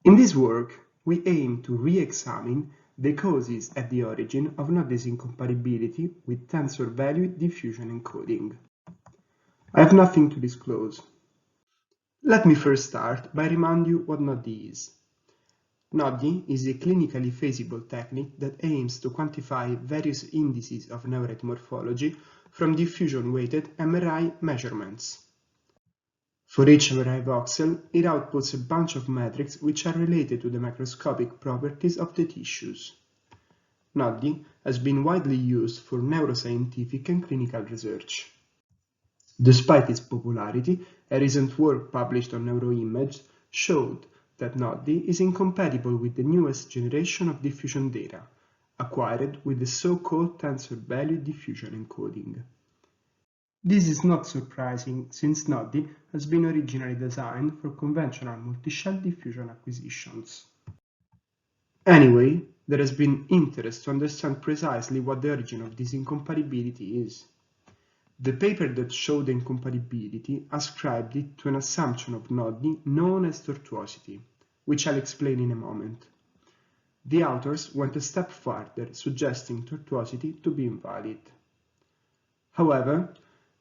In this work, we aim to re-examine the causes at the origin of NODDI's incompatibility with tensor-valued diffusion encoding. I have nothing to disclose. Let me first start by reminding you what NODDI is. NODDI is a clinically feasible technique that aims to quantify various indices of neurite morphology from diffusion-weighted MRI measurements. For each MRI voxel, it outputs a bunch of metrics which are related to the microscopic properties of the tissues. NODDI has been widely used for neuroscientific and clinical research. Despite its popularity, a recent work published on Neuroimage showed that NODDI is incompatible with the newest generation of diffusion data, acquired with the so-called tensor-valued diffusion encoding. This is not surprising, since NODDI has been originally designed for conventional multi-shell diffusion acquisitions. Anyway, there has been interest to understand precisely what the origin of this incompatibility is. The paper that showed the incompatibility ascribed it to an assumption of NODDI known as tortuosity, which I'll explain in a moment. The authors went a step further, suggesting tortuosity to be invalid. However,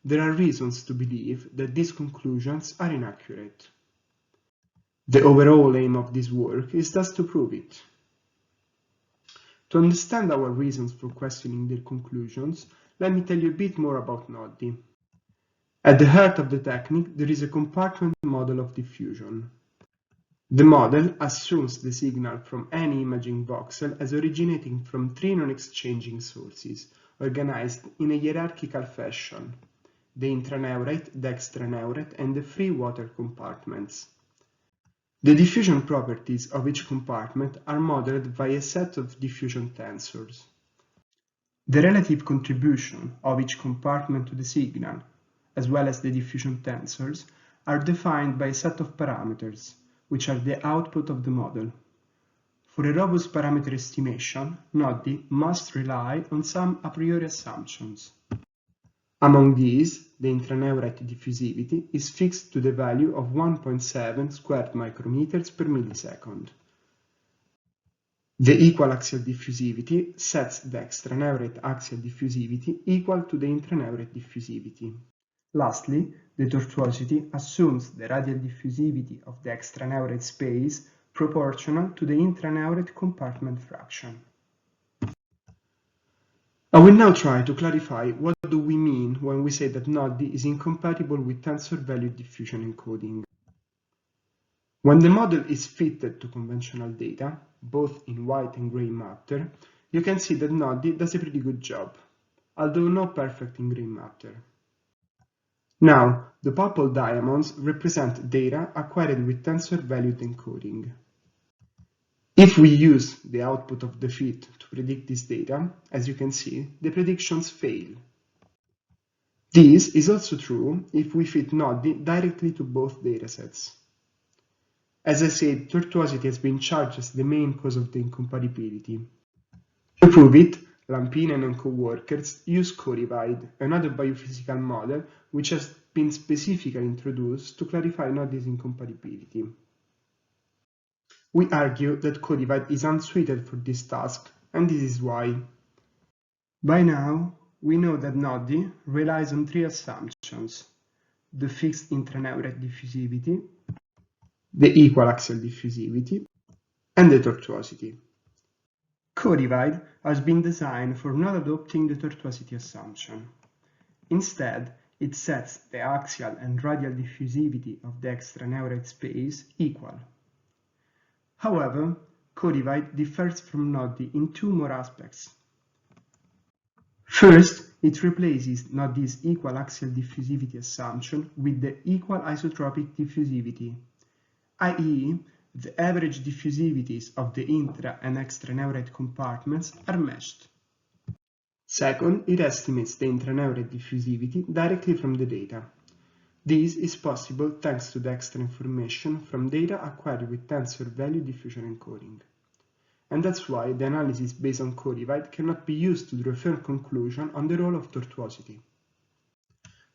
there are reasons to believe that these conclusions are inaccurate. The overall aim of this work is thus to prove it. To understand our reasons for questioning their conclusions, let me tell you a bit more about NODDI. At the heart of the technique, there is a compartment model of diffusion. The model assumes the signal from any imaging voxel as originating from three non-exchanging sources, organized in a hierarchical fashion: the intraneurite, the extraneurite, and the free water compartments. The diffusion properties of each compartment are modeled by a set of diffusion tensors. The relative contribution of each compartment to the signal, as well as the diffusion tensors, are defined by a set of parameters, which are the output of the model. For a robust parameter estimation, NODDI must rely on some a priori assumptions. Among these, the intraneurite diffusivity is fixed to the value of 1.7 squared micrometers per millisecond. The equal axial diffusivity sets the extraneurite axial diffusivity equal to the intraneurite diffusivity. Lastly, the tortuosity assumes the radial diffusivity of the extraneurite space proportional to the intraneurite compartment fraction. I will now try to clarify what do we mean when we say that NODDI is incompatible with tensor-valued diffusion encoding. When the model is fitted to conventional data, both in white and gray matter, you can see that NODDI does a pretty good job, although not perfect in gray matter. Now, the purple diamonds represent data acquired with tensor-valued encoding. If we use the output of the fit to predict this data, as you can see, the predictions fail. This is also true if we fit NODDI directly to both datasets. As I said, tortuosity has been charged as the main cause of the incompatibility. To prove it, Lampinen and co-workers use co-divide, another biophysical model which has been specifically introduced to clarify NODDI's incompatibility. We argue that co-divide is unsuited for this task, and this is why. By now, we know that NODDI relies on three assumptions: the fixed intraneurite diffusivity, the equal axial diffusivity, and the tortuosity. Co-divide has been designed for not adopting the tortuosity assumption. Instead, it sets the axial and radial diffusivity of the extraneurite space equal. However, co-divide differs from NODDI in two more aspects. First, it replaces NODDI's equal axial diffusivity assumption with the equal isotropic diffusivity, i.e., the average diffusivities of the intra- and extraneurite compartments are meshed. Second, it estimates the intraneurite diffusivity directly from the data. This is possible thanks to the extra information from data acquired with tensor-valued diffusion encoding. And that's why the analysis based on co-divide cannot be used to draw a firm conclusion on the role of tortuosity.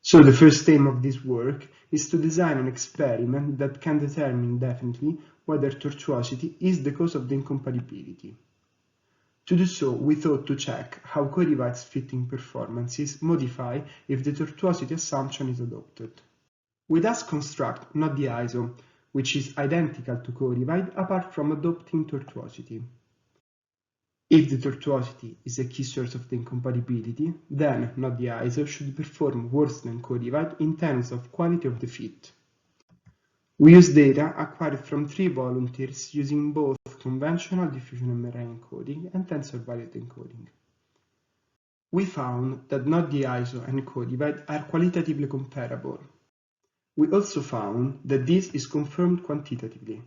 So the first aim of this work is to design an experiment that can determine definitely whether tortuosity is the cause of the incompatibility. To do so, we thought to check how co-divides fitting performances modify if the tortuosity assumption is adopted. We thus construct NODDI ISO, which is identical to co-divide apart from adopting tortuosity. If the tortuosity is a key source of the incompatibility, then NODDI ISO should perform worse than co-divide in terms of quality of the fit. We use data acquired from 3 volunteers using both conventional diffusion MRI encoding and tensor-valued encoding. We found that NODDI ISO and co-divide are qualitatively comparable. We also found that this is confirmed quantitatively.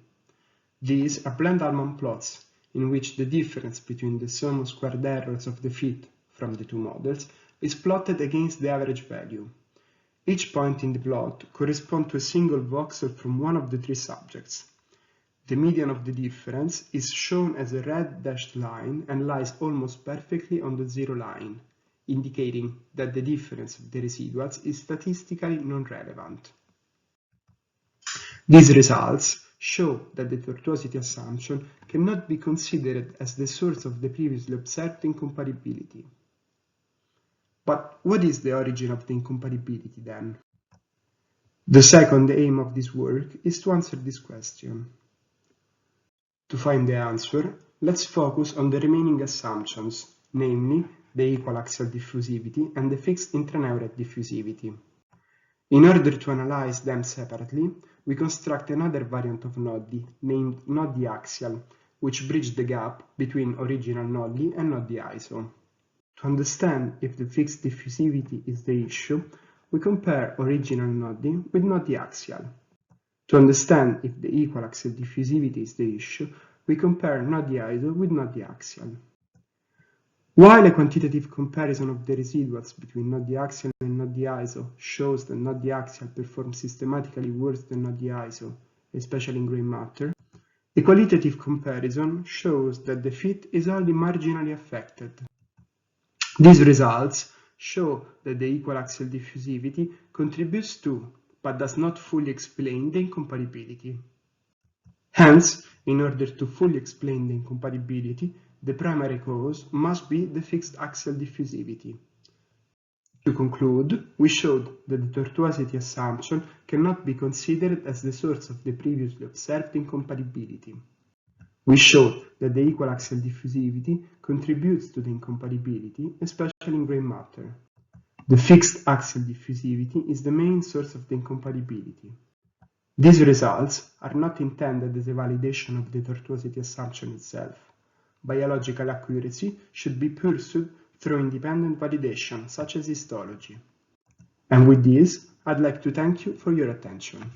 These are blend-Allman plots, in which the difference between the sum of squared errors of the fit from the 2 models is plotted against the average value. Each point in the plot corresponds to a single voxel from one of the 3 subjects. The median of the difference is shown as a red dashed line and lies almost perfectly on the 0 line, indicating that the difference of the residuals is statistically non-relevant. These results show that the tortuosity assumption cannot be considered as the source of the previously observed incompatibility. But what is the origin of the incompatibility then? The second aim of this work is to answer this question. To find the answer, let's focus on the remaining assumptions, namely the equal axial diffusivity and the fixed intraneural diffusivity. In order to analyze them separately, we construct another variant of NODDI, named NODDI axial, which bridges the gap between original NODDI and NODDI ISO. To understand if the fixed diffusivity is the issue, we compare original NODDI with NODDI axial. To understand if the equal axial diffusivity is the issue, we compare NODDI ISO with NODDI axial. While a quantitative comparison of the residuals between NODDI axial and NODDI ISO shows that NODDI axial performs systematically worse than NODDI ISO, especially in gray matter, a qualitative comparison shows that the fit is only marginally affected. These results show that the equal axial diffusivity contributes to, but does not fully explain the incompatibility. Hence, in order to fully explain the incompatibility, the primary cause must be the fixed axial diffusivity. To conclude, we showed that the tortuosity assumption cannot be considered as the source of the previously observed incompatibility. We showed that the equal axial diffusivity contributes to the incompatibility, especially in gray matter. The fixed axial diffusivity is the main source of the incompatibility. These results are not intended as a validation of the tortuosity assumption itself. Biological accuracy should be pursued through independent validation, such as histology. And with this, I'd like to thank you for your attention.